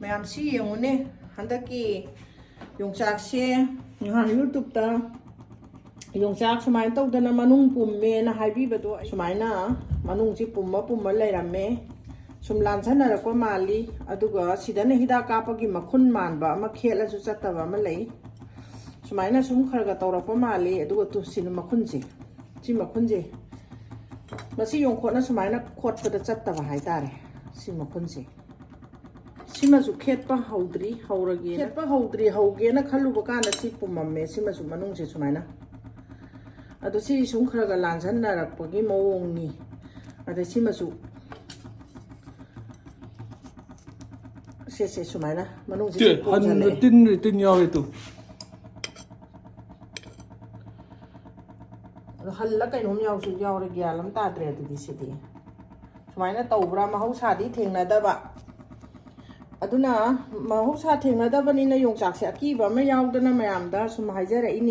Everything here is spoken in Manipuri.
मैम सी येंगोने हंदकी योंचाकसे नहान यूट्यूब ता योंचाक सुमाइन तौदना मनुंग पुम्मेना हाइबीबदो सुमाइना मनुंग जी पुम्मा लेरम्मे सुम लांछनरकपा माली अदुगा सिदना हिदाक कापगी मखुन मानबा अमा खेलसु चत्तबा अमा लई सुमाइना सुम खरगा तौरकपा माली अदुगा तु सिन मखुनजे ची मखुनजे मसी योंखोना सुमाइना खोटपदा चत्तबा हाइतारे सी मखुनजे सिमसु खेतपा हौद्री हौरगे खेतपा हौद्री हौगेना खलुबा काना सी पुम्ममे सिमसु मनुंगसे सुमाइना अदो सी सुम खरगा लांछनरकपगी मओंगनी अदे सिमसु से सुमाइना मनुंगसे हन तिन यावे तु हल्ला कइनोम यावसु यावरे ग्यालम ताद्रे अदुदि सिदि सुमाइना तौब्रा महौसादी थेंगनादबा अदुना महौसा थेंगनादबनिना योंचाकसे अकीबा अमा यावदना मयामदा सुम हाइजरइनी